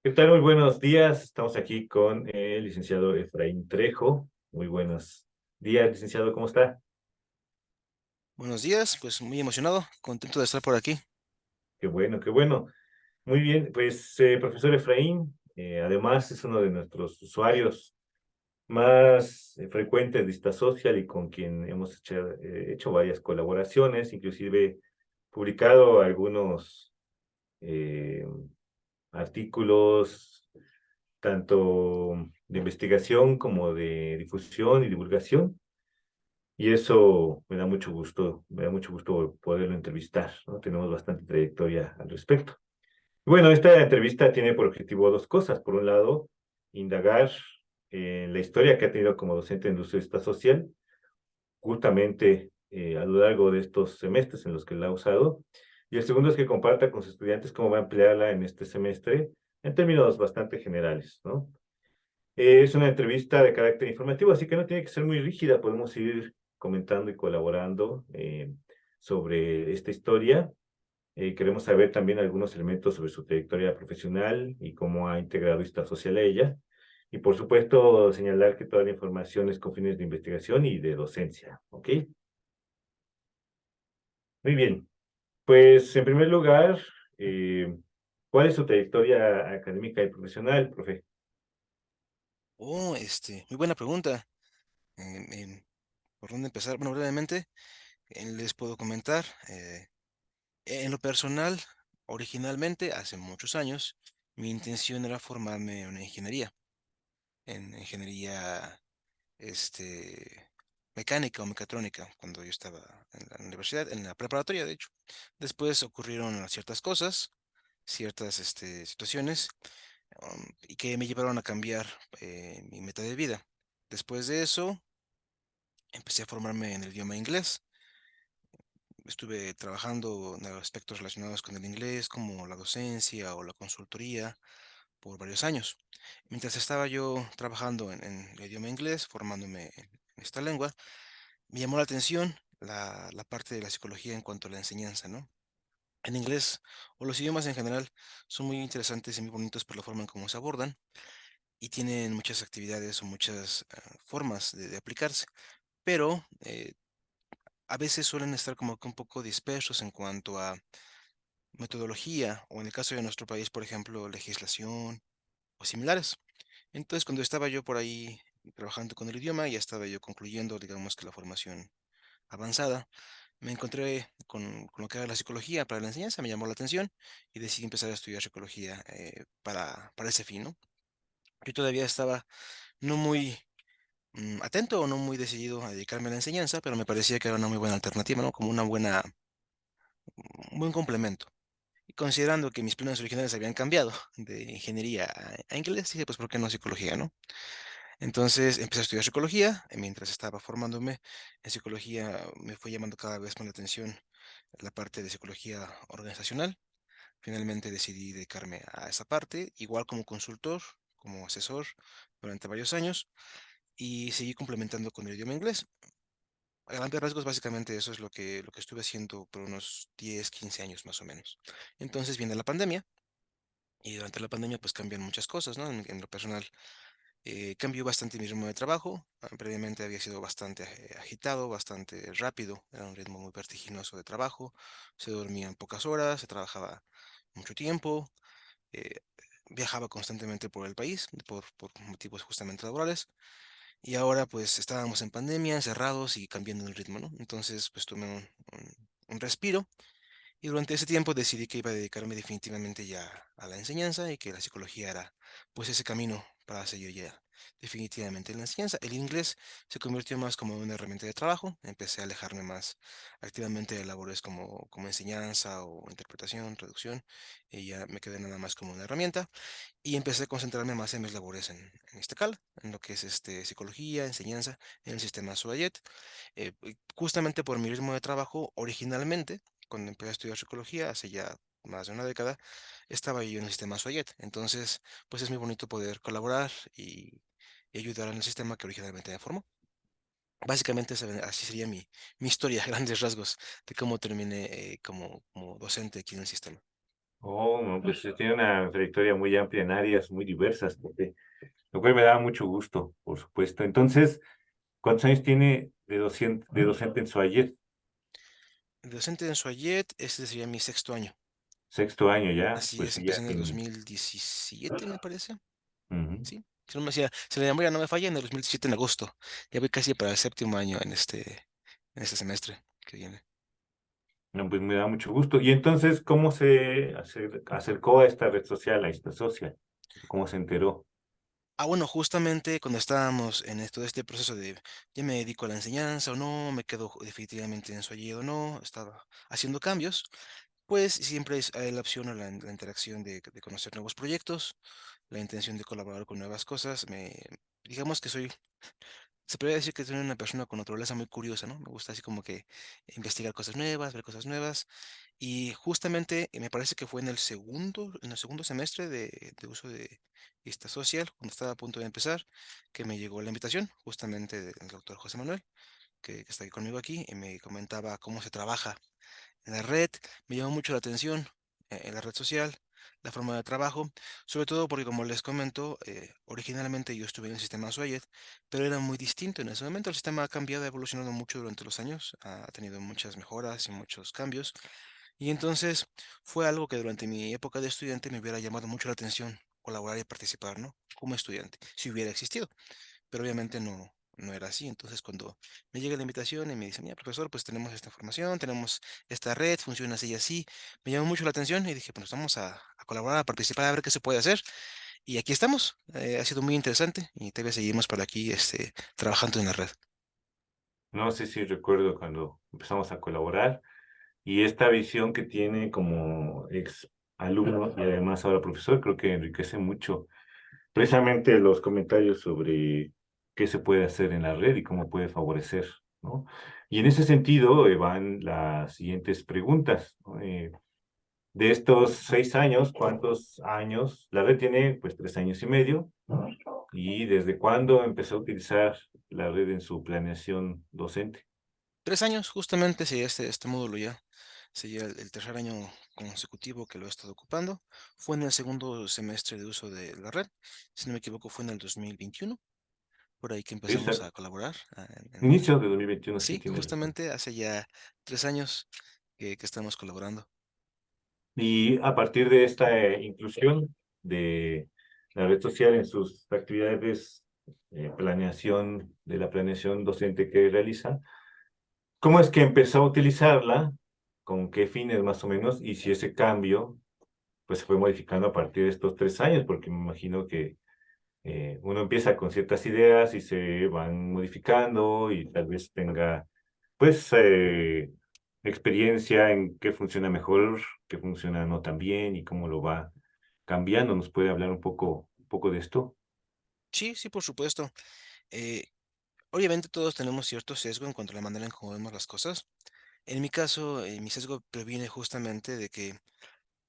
¿Qué tal? Muy buenos días. Estamos aquí con el licenciado Efraín Trejo. Muy buenos días, licenciado. ¿Cómo está? Buenos días, pues muy emocionado, contento de estar por aquí. Qué bueno, qué bueno. Muy bien, pues profesor Efraín, además es uno de nuestros usuarios más frecuentes de esta social y con quien hemos hecho varias colaboraciones, inclusive publicado algunos eh, artículos, tanto de investigación como de difusión y divulgación. Y eso me da mucho gusto poderlo entrevistar, ¿no? Tenemos bastante trayectoria al respecto. Bueno, esta entrevista tiene por objetivo dos cosas. Por un lado, indagar en la historia que ha tenido como docente de industria social, justamente a lo largo de estos semestres en los que la ha usado. Y el segundo es que comparta con sus estudiantes cómo va a emplearla en este semestre en términos bastante generales, ¿no? Es una entrevista de carácter informativo, así que no tiene que ser muy rígida. Podemos ir comentando y colaborando sobre esta historia. Queremos saber también algunos elementos sobre su trayectoria profesional y cómo ha integrado esta social a ella. Y por supuesto, señalar que toda la información es con fines de investigación y de docencia. ¿Ok? Muy bien. Pues en primer lugar, ¿cuál es su trayectoria académica y profesional, profe? Muy buena pregunta. ¿Por dónde empezar? Bueno, brevemente, les puedo comentar. En lo personal, originalmente, hace muchos años, mi intención era formarme en una ingeniería, en ingeniería, este, mecánica o mecatrónica, cuando yo estaba en la universidad, en la preparatoria, de hecho. Después ocurrieron ciertas cosas, ciertas, situaciones y que me llevaron a cambiar mi meta de vida. Después de eso, empecé a formarme en el idioma inglés. Estuve trabajando en aspectos relacionados con el inglés, como la docencia o la consultoría, por varios años. Mientras estaba yo trabajando en el idioma inglés, formándome en esta lengua, me llamó la atención la parte de la psicología en cuanto a la enseñanza, ¿no? En inglés, o los idiomas en general, son muy interesantes y muy bonitos por la forma en cómo se abordan y tienen muchas actividades o muchas formas de aplicarse, pero a veces suelen estar como que un poco dispersos en cuanto a metodología o en el caso de nuestro país, por ejemplo, legislación o similares. Entonces, cuando estaba yo por ahí trabajando con el idioma, ya estaba yo concluyendo, digamos que la formación avanzada, me encontré con lo que era la psicología para la enseñanza, me llamó la atención y decidí empezar a estudiar psicología para ese fin, ¿no? Yo todavía estaba no muy atento o no muy decidido a dedicarme a la enseñanza, pero me parecía que era una muy buena alternativa, ¿no? Como un buen complemento. Y considerando que mis planes originales habían cambiado de ingeniería a inglés, dije, pues, ¿por qué no psicología, no? Entonces empecé a estudiar psicología, mientras estaba formándome en psicología me fue llamando cada vez más la atención la parte de psicología organizacional. Finalmente decidí dedicarme a esa parte, igual como consultor, como asesor durante varios años y seguí complementando con el idioma inglés. A grandes rasgos, básicamente eso es lo que estuve haciendo por unos 10 15 años más o menos. Entonces viene la pandemia y durante la pandemia pues cambian muchas cosas, ¿no? En lo personal cambió bastante mi ritmo de trabajo. Previamente había sido bastante agitado, bastante rápido, era un ritmo muy vertiginoso de trabajo. Se dormían pocas horas, se trabajaba mucho tiempo, eh, viajaba constantemente por el país por motivos justamente laborales. Y ahora pues estábamos en pandemia, encerrados y cambiando el ritmo, ¿no? Entonces pues tomé un respiro y durante ese tiempo decidí que iba a dedicarme definitivamente ya a la enseñanza y que la psicología era pues ese camino para seguir ya definitivamente en la enseñanza. El inglés se convirtió más como una herramienta de trabajo, empecé a alejarme más activamente de labores como enseñanza o interpretación, traducción, y ya me quedé nada más como una herramienta y empecé a concentrarme más en mis labores en este CAL, en lo que es psicología, enseñanza en el sistema SUAYET. Justamente por mi ritmo de trabajo, originalmente, cuando empecé a estudiar psicología, hace ya más de una década, estaba yo en el sistema SUAYET. Entonces, pues es muy bonito poder colaborar y ayudar en el sistema que originalmente me formó. Básicamente, así sería mi historia, a grandes rasgos, de cómo terminé como docente aquí en el sistema. Oh, no, pues tiene una trayectoria muy amplia en áreas muy diversas, lo cual me da mucho gusto, por supuesto. Entonces, ¿cuántos años tiene de docente en Soayet? Docente en Soyet, este sería mi sexto año. Sexto año ya, Así pues es, sí, ya empecé en el tiene. 2017, me parece. Ujú. Sí, si no me decía, si la memoria no me falla, en el 2017 en agosto. Ya voy casi para el séptimo año en este semestre que viene. No, pues me da mucho gusto. Y entonces, ¿cómo se acercó a esta red social, a esta social? ¿Cómo se enteró? Bueno, justamente cuando estábamos en todo este proceso de ya me dedico a la enseñanza o no, me quedo definitivamente en Soyet o no, estaba haciendo cambios, pues siempre hay la opción o la interacción de conocer nuevos proyectos, la intención de colaborar con nuevas cosas. Digamos que se podría decir que soy una persona con naturaleza muy curiosa, ¿no? Me gusta así como que investigar cosas nuevas, ver cosas nuevas. Y justamente me parece que fue en el segundo semestre de uso de Vista Social, cuando estaba a punto de empezar, que me llegó la invitación justamente del doctor José Manuel, que está aquí conmigo aquí, y me comentaba cómo se trabaja en la red. Me llamó mucho la atención en la red social, la forma de trabajo, sobre todo porque, como les comento, originalmente yo estuve en el sistema Swayet, pero era muy distinto en ese momento. El sistema ha cambiado, ha evolucionado mucho durante los años, ha tenido muchas mejoras y muchos cambios. Y entonces fue algo que durante mi época de estudiante me hubiera llamado mucho la atención colaborar y participar, ¿no? Como estudiante, si hubiera existido, pero obviamente no era así. Entonces, cuando me llega la invitación y me dicen, mira, profesor, pues tenemos esta información, tenemos esta red, funciona así y así, me llamó mucho la atención y dije, pues vamos a colaborar, a participar, a ver qué se puede hacer. Y aquí estamos. Ha sido muy interesante y todavía seguimos por aquí trabajando en la red. No sé si recuerdo cuando empezamos a colaborar y esta visión que tiene como ex alumno y además ahora profesor, creo que enriquece mucho precisamente los comentarios sobre qué se puede hacer en la red y cómo puede favorecer, ¿no? Y en ese sentido van las siguientes preguntas, ¿no? De estos 6 años, ¿cuántos años? La red tiene pues 3 años y medio, ¿no? ¿Y desde cuándo empezó a utilizar la red en su planeación docente? 3 años, justamente, sí, este módulo ya sería el tercer año consecutivo que lo he estado ocupando. Fue en el segundo semestre de uso de la red. Si no me equivoco, fue en el 2021, por ahí que empezamos Esa, a colaborar. inicio de 2021, sí Sí, tiene razón. justamente hace ya 3 años que estamos colaborando. Y a partir de esta inclusión de la red social en sus actividades, planeación, de la planeación docente que realiza, ¿cómo es que empezó a utilizarla? ¿Con qué fines más o menos? Y si ese cambio pues se fue modificando a partir de estos 3 años, porque me imagino que uno empieza con ciertas ideas y se van modificando y tal vez tenga pues experiencia en qué funciona mejor, qué funciona no tan bien y cómo lo va cambiando. ¿Nos puede hablar un poco de esto? Sí, sí, por supuesto. Eh, Obviamente todos tenemos cierto sesgo en cuanto a la manera en cómo vemos las cosas. En mi caso, mi sesgo proviene justamente de que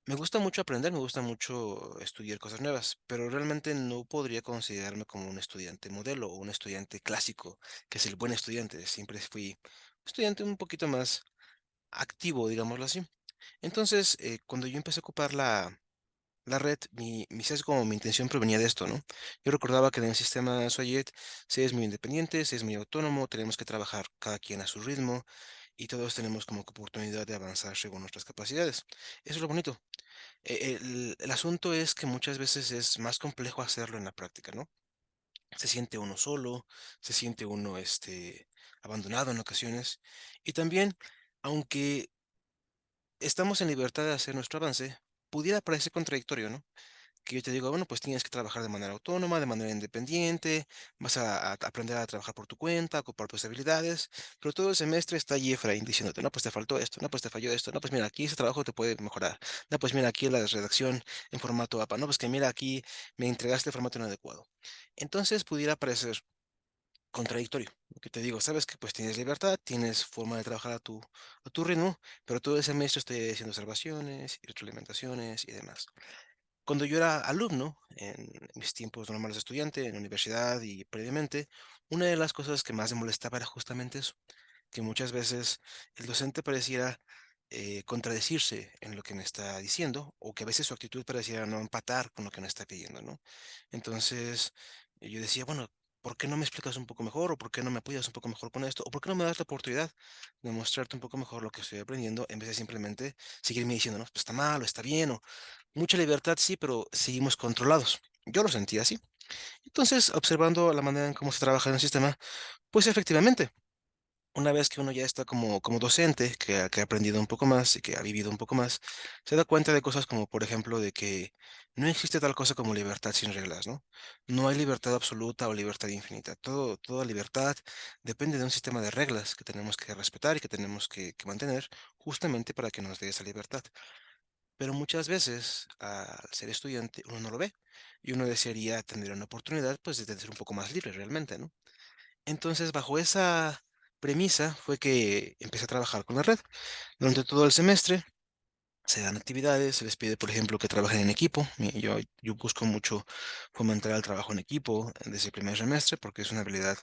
me gusta mucho aprender, me gusta mucho estudiar cosas nuevas, pero realmente no podría considerarme como un estudiante modelo o un estudiante clásico, que es el buen estudiante. Siempre fui un estudiante un poquito más activo, digámoslo así. Entonces, cuando yo empecé a ocupar la red, mi sesgo, mi intención provenía de esto, ¿no? Yo recordaba que en el sistema Soyet se es muy independiente, se es muy autónomo, tenemos que trabajar cada quien a su ritmo y todos tenemos como que oportunidad de avanzar según nuestras capacidades. Eso es lo bonito. El asunto es que muchas veces es más complejo hacerlo en la práctica, ¿no? Se siente uno solo, se siente uno abandonado en ocasiones y también, aunque estamos en libertad de hacer nuestro avance, pudiera parecer contradictorio, ¿no? Que yo te digo, bueno, pues tienes que trabajar de manera autónoma, de manera independiente, vas a aprender a trabajar por tu cuenta, a ocupar tus habilidades, pero todo el semestre está allí Efraín diciéndote, no, pues te faltó esto, no, pues te falló esto, no, pues mira, aquí ese trabajo te puede mejorar, no, pues mira, aquí la redacción en formato APA, no, pues que mira, aquí me entregaste el formato inadecuado. Entonces pudiera parecer contradictorio. Lo que te digo, sabes que pues tienes libertad, tienes forma de trabajar a tu ritmo, pero todo el semestre estoy haciendo observaciones, y retroalimentaciones y demás. Cuando yo era alumno, en mis tiempos normales de estudiante, en la universidad y previamente, una de las cosas que más me molestaba era justamente eso, que muchas veces el docente pareciera contradecirse en lo que me está diciendo, o que a veces su actitud pareciera no empatar con lo que me está pidiendo, ¿no? Entonces, yo decía, bueno, ¿por qué no me explicas un poco mejor? ¿O por qué no me apoyas un poco mejor con esto? ¿O por qué no me das la oportunidad de mostrarte un poco mejor lo que estoy aprendiendo en vez de simplemente seguirme diciendo, no, pues está mal o está bien, o mucha libertad sí, pero seguimos controlados? Yo lo sentía así. Entonces, observando la manera en cómo se trabaja en el sistema, pues efectivamente, una vez que uno ya está como docente, que ha aprendido un poco más y que ha vivido un poco más, se da cuenta de cosas como, por ejemplo, de que no existe tal cosa como libertad sin reglas, ¿no? No hay libertad absoluta o libertad infinita. Toda libertad depende de un sistema de reglas que tenemos que respetar y que tenemos que mantener justamente para que nos dé esa libertad. Pero muchas veces, al ser estudiante, uno no lo ve y uno desearía tener una oportunidad, pues, de ser un poco más libre realmente, ¿no? Entonces, bajo esa premisa fue que empecé a trabajar con la red. Durante todo el semestre se dan actividades, se les pide, por ejemplo, que trabajen en equipo. Yo busco mucho fomentar el trabajo en equipo desde el primer semestre porque es una habilidad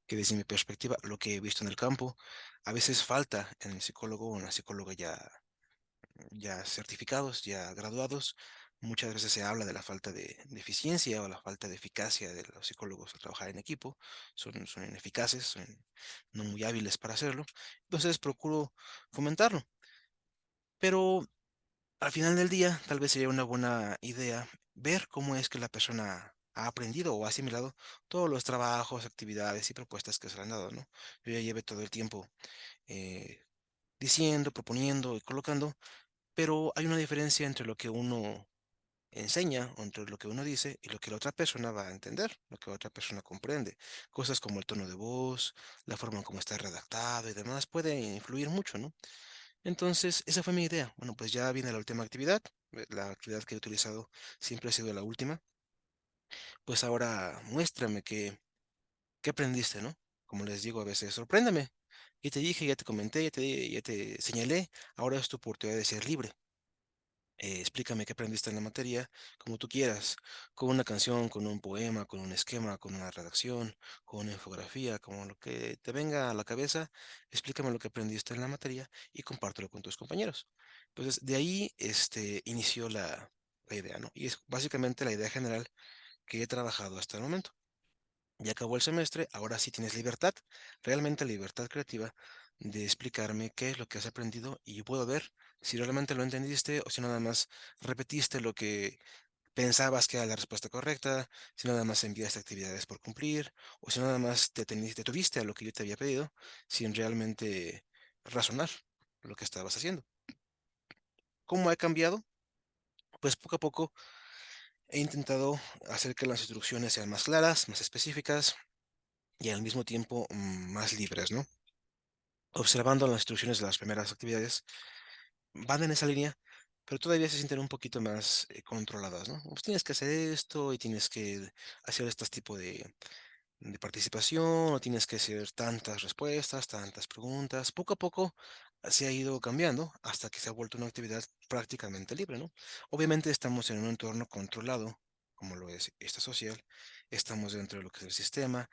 que desde mi perspectiva, lo que he visto en el campo, a veces falta en el psicólogo o en la psicóloga ya certificados, ya graduados. Muchas veces se habla de la falta de eficiencia o la falta de eficacia de los psicólogos a trabajar en equipo. Son ineficaces, son no muy hábiles para hacerlo. Entonces procuro fomentarlo. Pero al final del día, tal vez sería una buena idea ver cómo es que la persona ha aprendido o ha asimilado todos los trabajos, actividades y propuestas que se le han dado, ¿no? Yo ya llevé todo el tiempo eh, diciendo, proponiendo y colocando, pero hay una diferencia entre lo que uno enseña, o entre lo que uno dice y lo que la otra persona va a entender, lo que la otra persona comprende. Cosas como el tono de voz, la forma en cómo está redactado y demás pueden influir mucho, ¿no? Entonces, esa fue mi idea. Bueno, pues ya viene la última actividad. La actividad que he utilizado siempre ha sido la última. Pues ahora muéstrame qué aprendiste, ¿no? Como les digo a veces, sorpréndeme. Ya te dije, ya te comenté, ya te señalé. Ahora es tu oportunidad de ser libre. Explícame qué aprendiste en la materia, como tú quieras, con una canción, con un poema, con un esquema, con una redacción, con una infografía, como lo que te venga a la cabeza, explícame lo que aprendiste en la materia y compártelo con tus compañeros. Entonces, de ahí inició la idea, ¿no? Y es básicamente la idea general que he trabajado hasta el momento. Ya acabó el semestre, ahora sí tienes libertad, realmente libertad creativa de explicarme qué es lo que has aprendido y yo puedo ver si realmente lo entendiste o si nada más repetiste lo que pensabas que era la respuesta correcta, si nada más enviaste actividades por cumplir o si nada más te tuviste a lo que yo te había pedido sin realmente razonar lo que estabas haciendo. ¿Cómo he cambiado? Pues poco a poco he intentado hacer que las instrucciones sean más claras, más específicas y al mismo tiempo más libres, ¿no? Observando las instrucciones de las primeras actividades, van en esa línea, pero todavía se sienten un poquito más controladas, ¿no? Pues tienes que hacer esto y tienes que hacer este tipo de participación, o tienes que hacer tantas respuestas, tantas preguntas. Poco a poco se ha ido cambiando hasta que se ha vuelto una actividad prácticamente libre, ¿no? Obviamente estamos en un entorno controlado, como lo es esta social, estamos dentro de lo que es el sistema,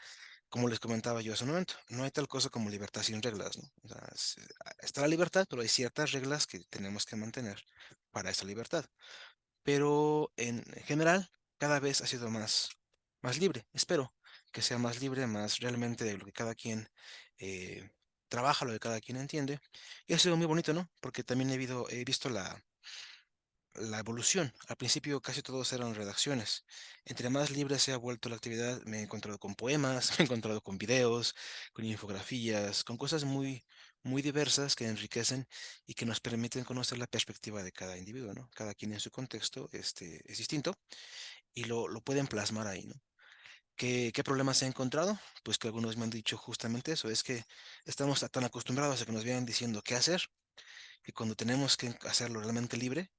como les comentaba yo hace un momento, no hay tal cosa como libertad sin reglas, ¿no? O sea, está la libertad, pero hay ciertas reglas que tenemos que mantener para esa libertad. Pero en general, cada vez ha sido más libre. Espero que sea más libre, más realmente de lo que cada quien eh, trabaja, lo que cada quien entiende. Y ha sido muy bonito, ¿no? Porque también he visto la evolución. Al principio casi todos eran redacciones. Entre más libre se ha vuelto la actividad, me he encontrado con poemas, me he encontrado con videos, con infografías, con cosas muy diversas que enriquecen y que nos permiten conocer la perspectiva de cada individuo, ¿no? Cada quien en su contexto es distinto y lo pueden plasmar ahí, ¿no? ¿Qué problemas he encontrado? Pues que algunos me han dicho justamente eso, es que estamos tan acostumbrados a que nos vayan diciendo qué hacer, que cuando tenemos que hacerlo realmente libre,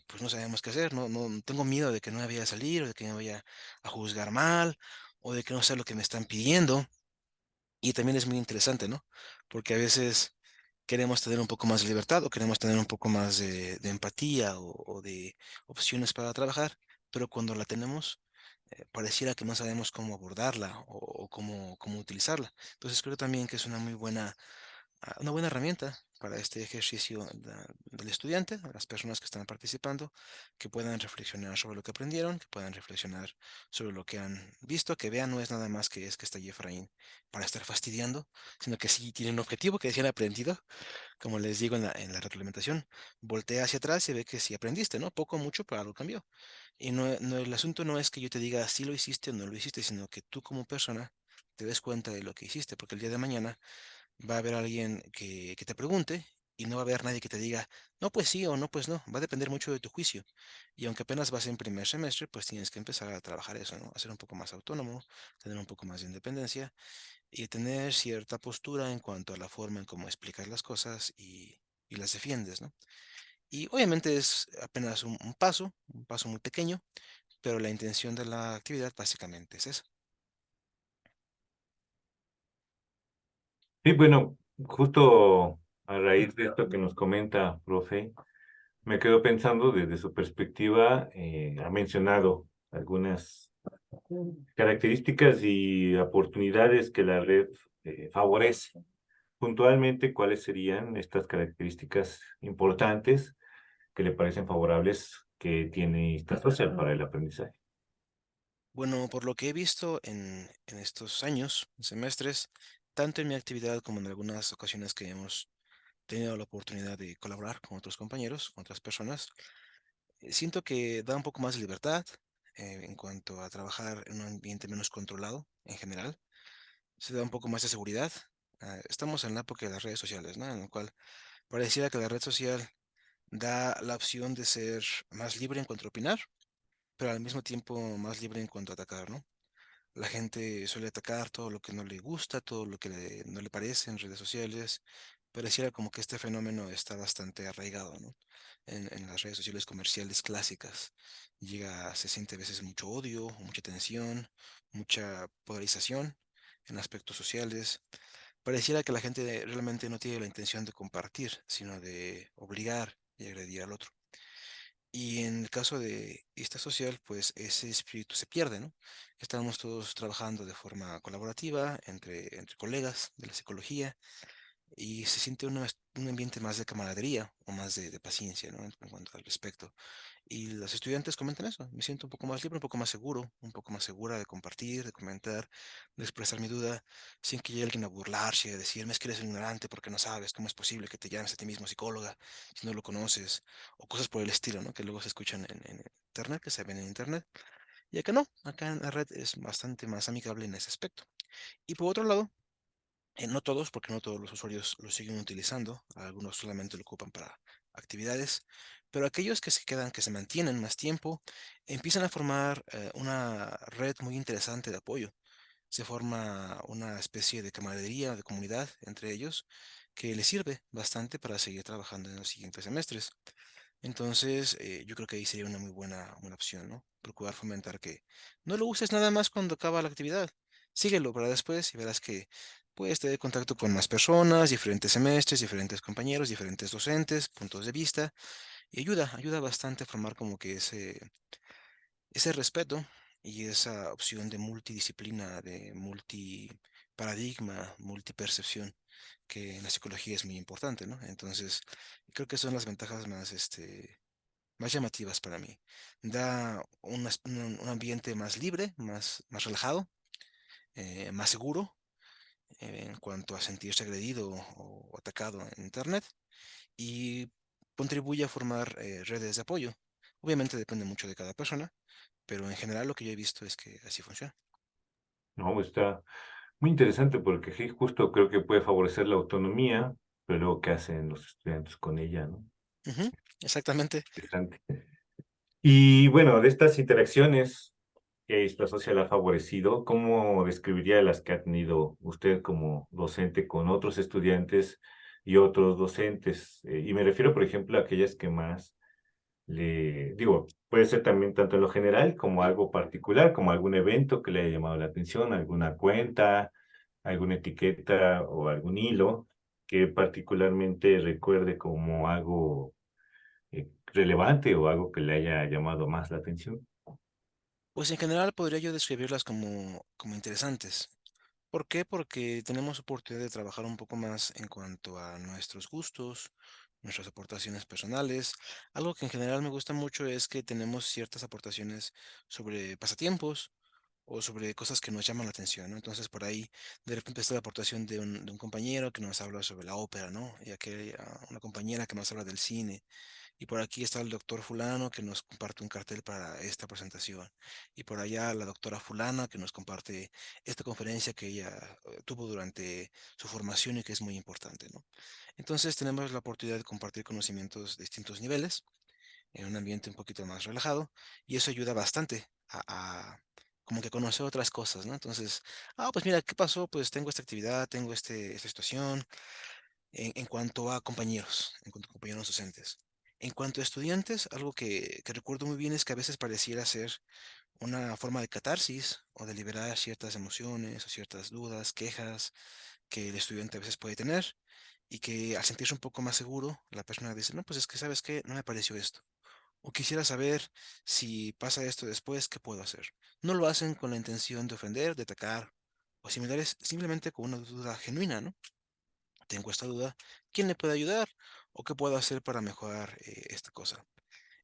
pues no sabemos qué hacer, no tengo miedo de que no me vaya a salir, o de que me vaya a juzgar mal, o de que no sé lo que me están pidiendo. Y también es muy interesante, ¿no? Porque a veces queremos tener un poco más de libertad o queremos tener un poco más de empatía o de opciones para trabajar, pero cuando la tenemos, pareciera que no sabemos cómo abordarla o cómo utilizarla. Entonces creo también que es una muy buena una buena herramienta para este ejercicio del estudiante, a las personas que están participando, que puedan reflexionar sobre lo que aprendieron, que puedan reflexionar sobre lo que han visto, que vean no es nada más que es que está allí Efraín para estar fastidiando, sino que sí tienen un objetivo que decían aprendido, como les digo en la retroalimentación, voltea hacia atrás y ve que sí aprendiste, ¿no? Poco o mucho, pero algo cambió. Y el asunto no es que yo te diga si lo hiciste o no lo hiciste, sino que tú como persona te des cuenta de lo que hiciste, porque el día de mañana va a haber alguien que te pregunte y no va a haber nadie que te diga, no, pues sí o no, pues no. Va a depender mucho de tu juicio. Y aunque apenas vas en primer semestre, pues tienes que empezar a trabajar eso, ¿no? A ser un poco más autónomo, tener un poco más de independencia y tener cierta postura en cuanto a la forma en cómo explicas las cosas y las defiendes, ¿no? Y obviamente es apenas un paso muy pequeño, pero la intención de la actividad básicamente es esa. Sí, bueno, justo a raíz de esto que nos comenta, profe, me quedo pensando desde su perspectiva, ha mencionado algunas características y oportunidades que la red favorece. Puntualmente, ¿cuáles serían estas características importantes que le parecen favorables que tiene esta social para el aprendizaje? Bueno, por lo que he visto en estos años, semestres, tanto en mi actividad como en algunas ocasiones que hemos tenido la oportunidad de colaborar con otros compañeros, con otras personas, siento que da un poco más de libertad en cuanto a trabajar en un ambiente menos controlado en general. Se da un poco más de seguridad. Estamos en la época de las redes sociales, ¿no? En la cual pareciera que la red social da la opción de ser más libre en cuanto a opinar, pero al mismo tiempo más libre en cuanto a atacar, ¿no? La gente suele atacar todo lo que no le gusta, todo lo que no le parece en redes sociales. Pareciera como que este fenómeno está bastante arraigado, ¿no? En las redes sociales comerciales clásicas. Se siente a veces mucho odio, mucha tensión, mucha polarización en aspectos sociales. Pareciera que la gente realmente no tiene la intención de compartir, sino de obligar y agredir al otro. Y en el caso de esta social, pues ese espíritu se pierde, ¿no? Estamos todos trabajando de forma colaborativa entre colegas de la psicología y se siente un ambiente más de camaradería o más de paciencia, ¿no? En cuanto al respecto. Y los estudiantes comentan eso, me siento un poco más libre, un poco más seguro, un poco más segura de compartir, de comentar, de expresar mi duda, sin que llegue alguien a burlarse, a decirme es que eres un ignorante porque no sabes cómo es posible que te llames a ti mismo psicóloga si no lo conoces, o cosas por el estilo, ¿no? Que luego se escuchan en internet, que se ven en internet. Y acá no, acá en la red es bastante más amigable en ese aspecto. Y por otro lado, no todos, porque no todos los usuarios lo siguen utilizando, algunos solamente lo ocupan para actividades, pero aquellos que se quedan, que se mantienen más tiempo, empiezan a formar una red muy interesante de apoyo. Se forma una especie de camaradería, de comunidad entre ellos, que les sirve bastante para seguir trabajando en los siguientes semestres. Entonces, yo creo que ahí sería una muy buena opción, ¿no? Procurar fomentar que no lo uses nada más cuando acaba la actividad. Síguelo para después y verás que puedes tener contacto con más personas, diferentes semestres, diferentes compañeros, diferentes docentes, puntos de vista, y ayuda bastante a formar como que ese respeto y esa opción de multidisciplina, de multiparadigma, multipercepción, que en la psicología es muy importante, ¿no? Entonces, creo que son las ventajas más llamativas para mí. Da un ambiente más libre, más relajado, más seguro en cuanto a sentirse agredido o atacado en Internet y contribuye a formar redes de apoyo. Obviamente depende mucho de cada persona, pero en general lo que yo he visto es que así funciona. No, está muy interesante porque sí, justo creo que puede favorecer la autonomía, pero luego, ¿qué hacen los estudiantes con ella, no? Ujú, exactamente. Interesante. Y bueno, de estas interacciones que esta social ha favorecido, ¿cómo describiría las que ha tenido usted como docente con otros estudiantes y otros docentes? Y me refiero, por ejemplo, a aquellas que más le digo, puede ser también tanto en lo general como algo particular, como algún evento que le haya llamado la atención, alguna cuenta, alguna etiqueta o algún hilo que particularmente recuerde como algo relevante o algo que le haya llamado más la atención. Pues en general podría yo describirlas como interesantes. ¿Por qué? Porque tenemos oportunidad de trabajar un poco más en cuanto a nuestros gustos, nuestras aportaciones personales. Algo que en general me gusta mucho es que tenemos ciertas aportaciones sobre pasatiempos o sobre cosas que nos llaman la atención, ¿no? Entonces, por ahí, de repente está la aportación de un compañero que nos habla sobre la ópera, ¿no? Y aquí hay una compañera que nos habla del cine. Y por aquí está el doctor fulano que nos comparte un cartel para esta presentación. Y por allá la doctora fulana que nos comparte esta conferencia que ella tuvo durante su formación y que es muy importante, ¿no? Entonces tenemos la oportunidad de compartir conocimientos de distintos niveles en un ambiente un poquito más relajado y eso ayuda bastante como que conocer otras cosas, ¿no? Entonces, pues mira, ¿qué pasó? Pues tengo esta actividad, tengo esta situación en cuanto a compañeros, en cuanto a compañeros docentes. En cuanto a estudiantes, algo que recuerdo muy bien es que a veces pareciera ser una forma de catarsis o de liberar ciertas emociones o ciertas dudas, quejas que el estudiante a veces puede tener y que al sentirse un poco más seguro, la persona dice, no, pues es que sabes qué, no me pareció esto. O quisiera saber si pasa esto después, ¿qué puedo hacer? No lo hacen con la intención de ofender, de atacar o similares, simplemente con una duda genuina, ¿no? Tengo esta duda, ¿quién le puede ayudar? ¿O qué puedo hacer para mejorar esta cosa?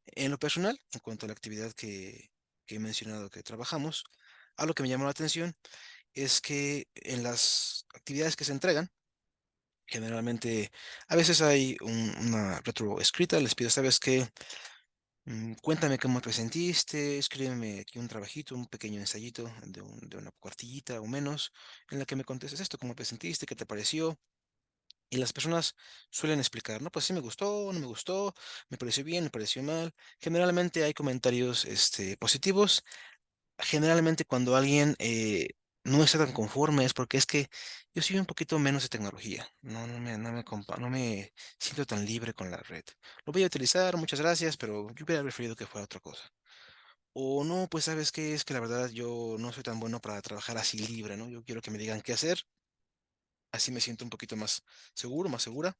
En lo personal, en cuanto a la actividad que he mencionado que trabajamos, algo que me llamó la atención es que en las actividades que se entregan, generalmente a veces hay una retroescrita, les pido, ¿sabes qué? Cuéntame cómo te sentiste, escríbeme aquí un trabajito, un pequeño ensayito de una cuartillita o menos, en la que me contestes esto, cómo te sentiste, qué te pareció. Y las personas suelen explicar, ¿no? Pues sí me gustó, no me gustó, me pareció bien, me pareció mal. Generalmente hay comentarios, positivos. Generalmente cuando alguien no está tan conforme es porque es que yo soy un poquito menos de tecnología. No me siento tan libre con la red. Lo voy a utilizar, muchas gracias, pero yo hubiera preferido que fuera otra cosa. O no, pues sabes qué, es que la verdad yo no soy tan bueno para trabajar así libre, ¿no? Yo quiero que me digan qué hacer. Así me siento un poquito más seguro, más segura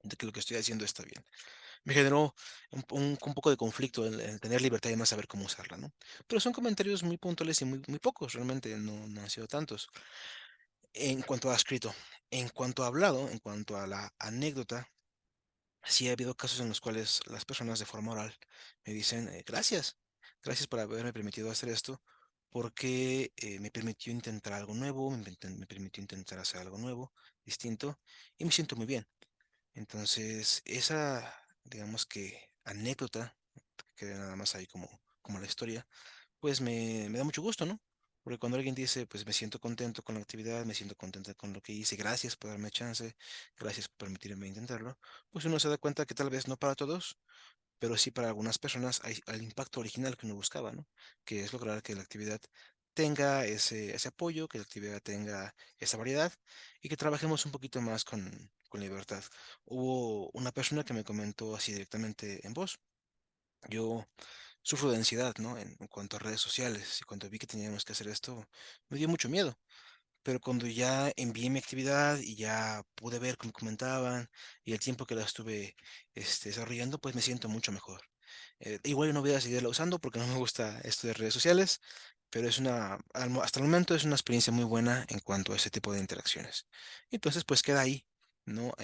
de que lo que estoy haciendo está bien. Me generó un poco de conflicto el tener libertad y no saber cómo usarla, ¿no? Pero son comentarios muy puntuales y muy pocos, realmente no han sido tantos. En cuanto a escrito, en cuanto a hablado, en cuanto a la anécdota, sí ha habido casos en los cuales las personas de forma oral me dicen, gracias, gracias por haberme permitido hacer esto, porque me permitió intentar algo nuevo, me permitió intentar hacer algo nuevo, distinto, y me siento muy bien. Entonces, esa, digamos que anécdota, que quede nada más ahí como la historia, pues me da mucho gusto, ¿no? Porque cuando alguien dice, pues me siento contento con la actividad, me siento contenta con lo que hice, gracias por darme chance, gracias por permitirme intentarlo, pues uno se da cuenta que tal vez no para todos, pero sí para algunas personas hay el impacto original que uno buscaba, ¿no? Que es lograr que la actividad tenga ese apoyo, que la actividad tenga esa variedad y que trabajemos un poquito más con libertad. Hubo una persona que me comentó así directamente en voz. Yo sufro de ansiedad, ¿no? En cuanto a redes sociales y cuando vi que teníamos que hacer esto, me dio mucho miedo. Pero cuando ya envié mi actividad y ya pude ver cómo comentaban y el tiempo que la estuve desarrollando, pues me siento mucho mejor. Igual no voy a seguirla usando porque no me gusta esto de redes sociales, pero hasta el momento es una experiencia muy buena en cuanto a ese tipo de interacciones. Entonces, pues queda ahí, ¿no?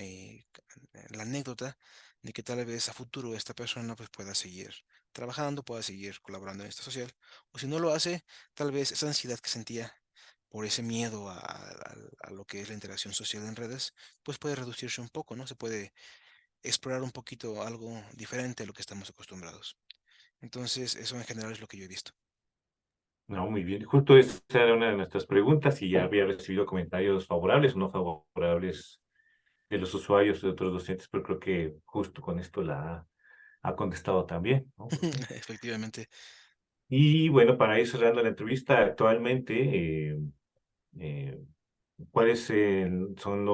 La anécdota de que tal vez a futuro esta persona pues pueda seguir trabajando, pueda seguir colaborando en esta social, o si no lo hace, tal vez esa ansiedad que sentía por ese miedo a lo que es la interacción social en redes, pues puede reducirse un poco, ¿no? Se puede explorar un poquito algo diferente a lo que estamos acostumbrados. Entonces, eso en general es lo que yo he visto. No, muy bien. Justo esa era una de nuestras preguntas y ya había recibido comentarios favorables o no favorables de los usuarios de otros docentes, pero creo que justo con esto ha contestado también, ¿no? Efectivamente. Y bueno, para ir cerrando la entrevista, actualmente, eh, ¿cuáles son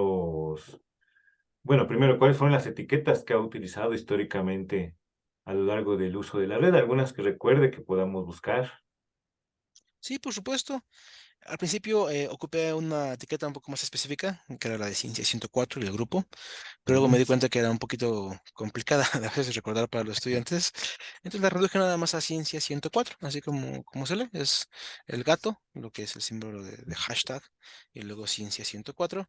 bueno, primero, cuáles fueron las etiquetas que ha utilizado históricamente a lo largo del uso de la red? Algunas que recuerde que podamos buscar. Sí, por supuesto. Al principio ocupé una etiqueta un poco más específica, que era la de Ciencia 104 del grupo, pero luego me Ujú. di cuenta que era un poquito complicada a veces recordar para los estudiantes. Entonces la reduje nada más a Ciencia 104, así como se lee, es el gato, lo que es el símbolo de hashtag, y luego Ciencia 104,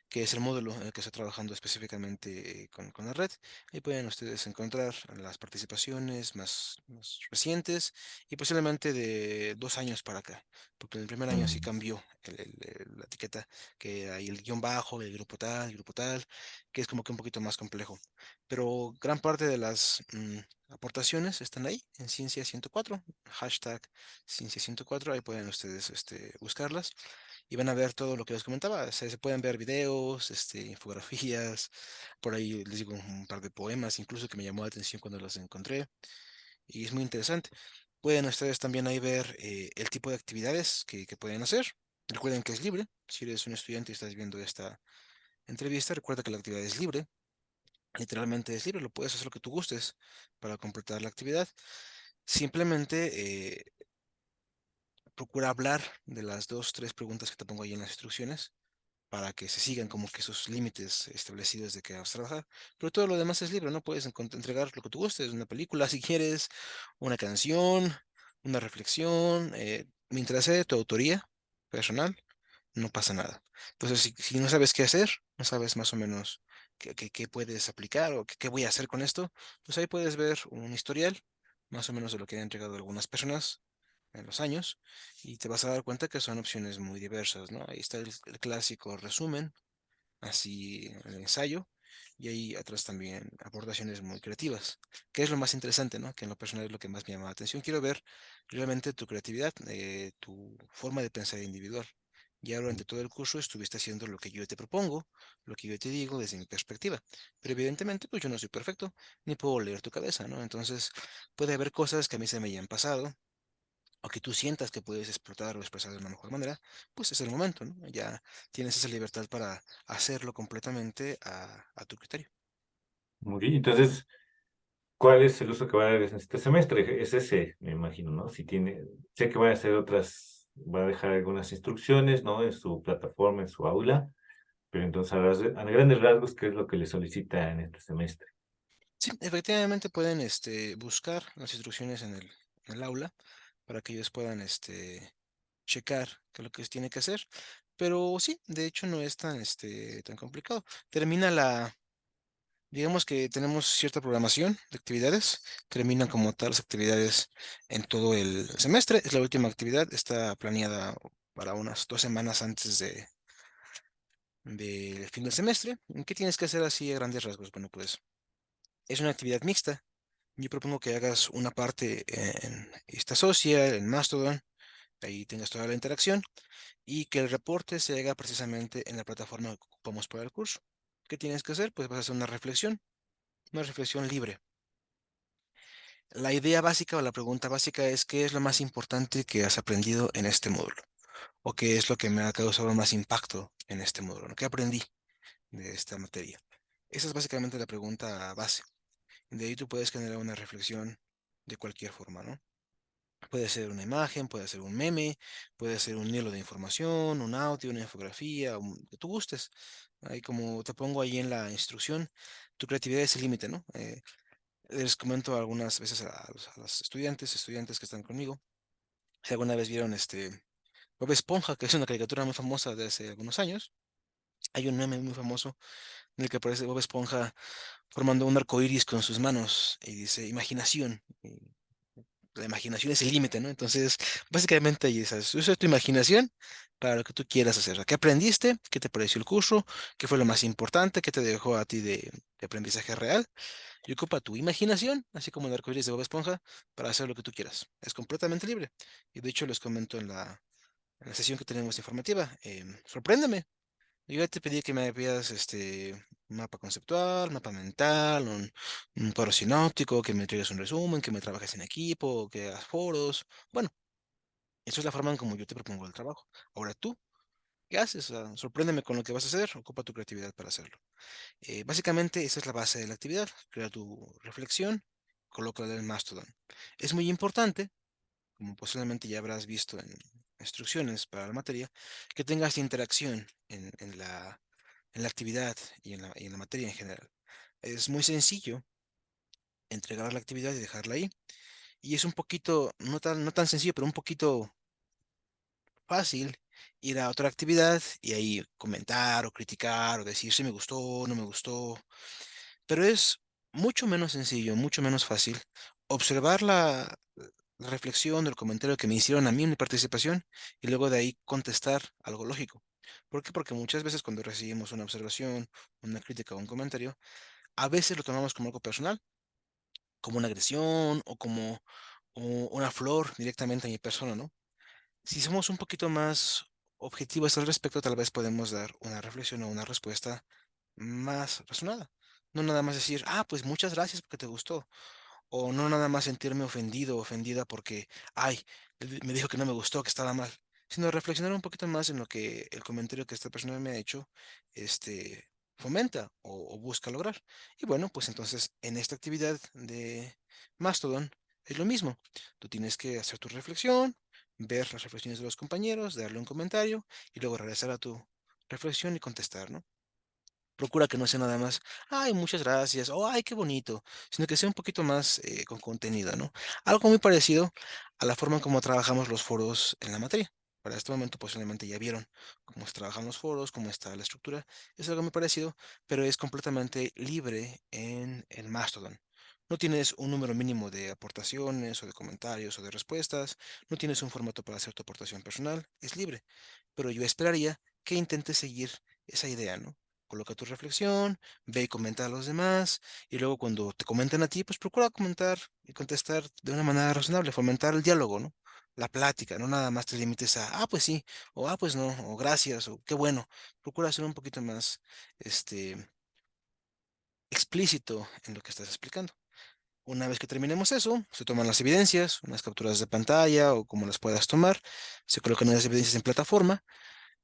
que es el módulo en el que está trabajando específicamente con la red. Ahí pueden ustedes encontrar las participaciones más recientes y posiblemente de 2 años para acá, porque en el primer año sí Mm, cambió la etiqueta, que hay el guión bajo, el grupo tal, que es como que un poquito más complejo. Pero gran parte de las aportaciones están ahí en Ciencia 104, hashtag Ciencia 104, ahí pueden ustedes buscarlas y van a ver todo lo que les comentaba. O sea, se pueden ver videos, infografías, por ahí les digo un par de poemas, incluso que me llamó la atención cuando los encontré, y es muy interesante. Pueden ustedes también ahí ver el tipo de actividades que pueden hacer. Recuerden que es libre. Si eres un estudiante y estás viendo esta entrevista, recuerda que la actividad es libre. Literalmente es libre, lo puedes hacer lo que tú gustes para completar la actividad. Simplemente procura hablar de las dos, tres preguntas que te pongo ahí en las instrucciones para que se sigan como que esos límites establecidos de que vas a trabajar. Pero todo lo demás es libre, ¿no? Puedes entregar lo que tú gustes, una película si quieres, una canción, una reflexión, mientras sea de tu autoría personal, no pasa nada. Entonces, si no sabes qué hacer, no sabes más o menos qué puedes aplicar o qué voy a hacer con esto, pues ahí puedes ver un historial, más o menos de lo que han entregado algunas personas en los años, y te vas a dar cuenta que son opciones muy diversas, ¿no? Ahí está el clásico resumen, así el ensayo, y ahí atrás también aportaciones muy creativas, que es lo más interesante, ¿no? Que en lo personal es lo que más me llama la atención. Quiero ver realmente tu creatividad, tu forma de pensar individual. Ya durante todo el curso estuviste haciendo lo que yo te propongo, lo que yo te digo desde mi perspectiva. Pero evidentemente, pues yo no soy perfecto, ni puedo leer tu cabeza, ¿no? Entonces, puede haber cosas que a mí se me hayan pasado, o que tú sientas que puedes explotar o expresar de una mejor manera, pues es el momento, ¿no? Ya tienes esa libertad para hacerlo completamente a tu criterio. muy bien. Entonces, ¿cuál es el uso que va a dar en este semestre? Es ese, me imagino, ¿no? Si tiene, sé que va a hacer otras, va a dejar algunas instrucciones, ¿no? En su plataforma, en su aula, pero entonces a grandes rasgos, ¿qué es lo que le solicita en este semestre? Sí, efectivamente pueden buscar las instrucciones en el aula para que ellos puedan checar qué es lo que tiene que hacer. Pero sí, de hecho no es tan complicado. Termina digamos que tenemos cierta programación de actividades, terminan como tal las actividades en todo el semestre. Es la última actividad, está planeada para unas 2 semanas antes del fin del semestre. ¿Qué tienes que hacer así a grandes rasgos? Bueno, pues es una actividad mixta. Yo propongo que hagas una parte en esta social, en Mastodon, ahí tengas toda la interacción, y que el reporte se haga precisamente en la plataforma que ocupamos para el curso. ¿Qué tienes que hacer? Pues vas a hacer una reflexión libre. La idea básica o la pregunta básica es: ¿qué es lo más importante que has aprendido en este módulo? ¿O qué es lo que me ha causado más impacto en este módulo? ¿No? ¿Qué aprendí de esta materia? Esa es básicamente la pregunta base. De ahí tú puedes generar una reflexión de cualquier forma, ¿no? Puede ser una imagen, puede ser un meme, puede ser un hilo de información, un audio, una infografía, que tú gustes. Ahí como te pongo ahí en la instrucción, tu creatividad es el límite, ¿no? Les comento algunas veces a los estudiantes que están conmigo, si alguna vez vieron Bob Esponja, que es una caricatura muy famosa de hace algunos años. Hay un meme muy famoso en el que aparece Bob Esponja formando un arco iris con sus manos y dice imaginación. Y la imaginación es el límite, ¿no? Entonces, básicamente ahí sabes, usa tu imaginación para lo que tú quieras hacer. ¿Qué aprendiste? ¿Qué te pareció el curso? ¿Qué fue lo más importante? ¿Qué te dejó a ti de aprendizaje real? Y ocupa tu imaginación, así como el arcoíris de Bob Esponja, para hacer lo que tú quieras. Es completamente libre. Y de hecho les comento en la sesión que tenemos informativa, sorpréndeme. Yo ya te pedí que me envías un mapa conceptual, mapa mental, un cuadro sinóptico, que me entregues un resumen, que me trabajes en equipo, que hagas foros. Bueno, eso es la forma en como yo te propongo el trabajo. Ahora tú, ¿qué haces? Sorpréndeme con lo que vas a hacer, ocupa tu creatividad para hacerlo. Básicamente, esa es la base de la actividad. Crea tu reflexión, colócala en Mastodon. Es muy importante, como posiblemente ya habrás visto instrucciones para la materia, que tengas interacción en la actividad y en la materia en general. Es muy sencillo entregar la actividad y dejarla ahí. Y es un poquito, no tan sencillo, pero un poquito fácil ir a otra actividad y ahí comentar o criticar o decir si me gustó, no me gustó. Pero es mucho menos sencillo, mucho menos fácil observar la reflexión o el comentario que me hicieron a mí en mi participación y luego de ahí contestar algo lógico. ¿Por qué? Porque muchas veces cuando recibimos una observación, una crítica o un comentario, a veces lo tomamos como algo personal, como una agresión o como una flor directamente a mi persona, ¿no? Si somos un poquito más objetivos al respecto, tal vez podemos dar una reflexión o una respuesta más razonada. No nada más decir, ah, pues muchas gracias porque te gustó. O no nada más sentirme ofendido o ofendida porque, ay, él me dijo que no me gustó, que estaba mal. Sino reflexionar un poquito más en lo que el comentario que esta persona me ha hecho, fomenta o busca lograr. Y bueno, pues entonces en esta actividad de Mastodon es lo mismo. Tú tienes que hacer tu reflexión, ver las reflexiones de los compañeros, darle un comentario y luego regresar a tu reflexión y contestar, ¿no? Procura que no sea nada más, ay, muchas gracias, o ay, qué bonito, sino que sea un poquito más con contenido, ¿no? Algo muy parecido a la forma en cómo trabajamos los foros en la materia. Para este momento posiblemente ya vieron cómo se trabajan los foros, cómo está la estructura. Es algo muy parecido, pero es completamente libre en el Mastodon. No tienes un número mínimo de aportaciones o de comentarios o de respuestas, no tienes un formato para hacer tu aportación personal, es libre. Pero yo esperaría que intentes seguir esa idea, ¿no? Coloca tu reflexión, ve y comenta a los demás, y luego cuando te comenten a ti, pues procura comentar y contestar de una manera razonable, fomentar el diálogo, ¿no? La plática, no nada más te limites a, ah, pues sí, o ah, pues no, o gracias, o qué bueno. Procura ser un poquito más, este, explícito en lo que estás explicando. Una vez que terminemos eso, se toman las evidencias, unas capturas de pantalla o como las puedas tomar, se colocan las evidencias en plataforma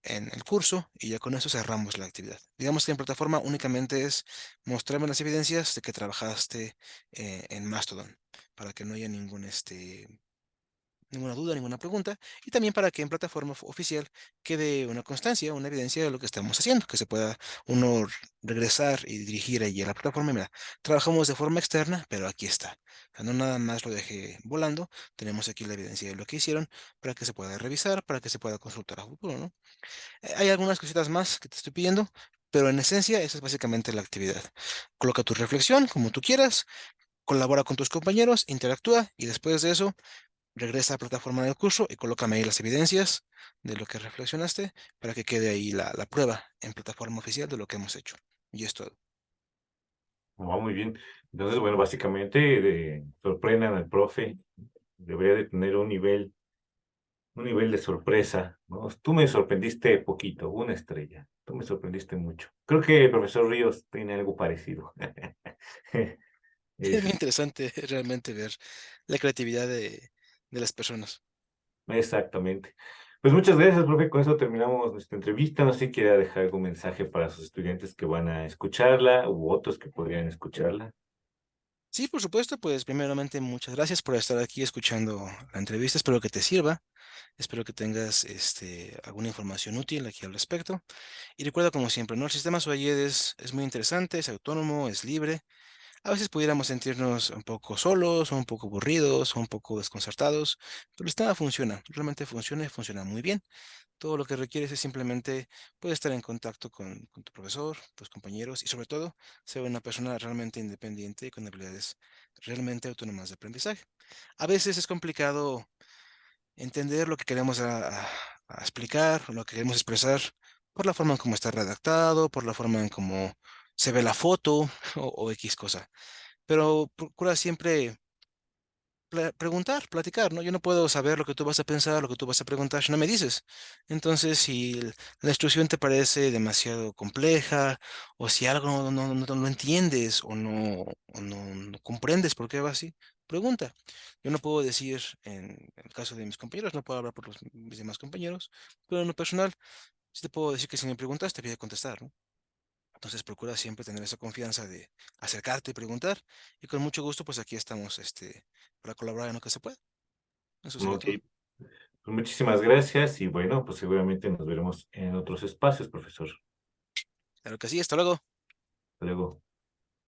en el curso y ya con eso cerramos la actividad. Digamos que en plataforma únicamente es mostrarme las evidencias de que trabajaste en Mastodon para que no haya ninguna duda, ninguna pregunta y también para que en plataforma oficial quede una constancia, una evidencia de lo que estamos haciendo, que se pueda uno regresar y dirigir allí a la plataforma. Y mira, trabajamos de forma externa, pero aquí está. O sea, no nada más lo dejé volando, tenemos aquí la evidencia de lo que hicieron para que se pueda revisar, para que se pueda consultar a futuro, ¿no? Hay algunas cositas más que te estoy pidiendo, pero en esencia esa es básicamente la actividad. Coloca tu reflexión como tú quieras, colabora con tus compañeros, interactúa y después de eso regresa a la plataforma del curso y colócame ahí las evidencias de lo que reflexionaste para que quede ahí la prueba en plataforma oficial de lo que hemos hecho. Y es todo. Va muy bien. Entonces, bueno, básicamente sorprendan al profe. Debería de tener un nivel de sorpresa, ¿no? Tú me sorprendiste poquito, una estrella. Tú me sorprendiste mucho. Creo que el profesor Ríos tiene algo parecido. Es muy Es, interesante realmente ver la creatividad de las personas. exactamente. Pues muchas gracias, profe. Con eso terminamos nuestra entrevista. No sé si quiere dejar algún mensaje para sus estudiantes que van a escucharla u otros que podrían escucharla. Sí, por supuesto, pues primeramente muchas gracias por estar aquí escuchando la entrevista. Espero que te sirva. Espero que tengas alguna información útil aquí al respecto. Y recuerda, como siempre, ¿no? El sistema SOAYED es muy interesante, es autónomo, es libre. A veces pudiéramos sentirnos un poco solos, o un poco aburridos, o un poco desconcertados, pero el sistema funciona, realmente funciona y funciona muy bien. Todo lo que requieres es simplemente puedes estar en contacto con tu profesor, tus compañeros y sobre todo ser una persona realmente independiente y con habilidades realmente autónomas de aprendizaje. A veces es complicado entender lo que queremos a explicar, lo que queremos expresar, por la forma en cómo está redactado, por la forma en cómo se ve la foto o X cosa. Pero procura siempre preguntar, platicar, ¿no? Yo no puedo saber lo que tú vas a pensar, lo que tú vas a preguntar si no me dices. Entonces, si la instrucción te parece demasiado compleja o si algo no lo entiendes o no comprendes por qué va así, pregunta. Yo no puedo decir, en el caso de mis compañeros, no puedo hablar por mis demás compañeros, pero en lo personal, sí te puedo decir que si me preguntas, te voy a contestar, ¿no? Entonces procura siempre tener esa confianza de acercarte y preguntar. Y con mucho gusto, pues aquí estamos, para colaborar en lo que se pueda. Eso sería Ok, todo. Pues muchísimas gracias y bueno, pues seguramente nos veremos en otros espacios, profesor. Claro que sí, hasta luego. Hasta luego.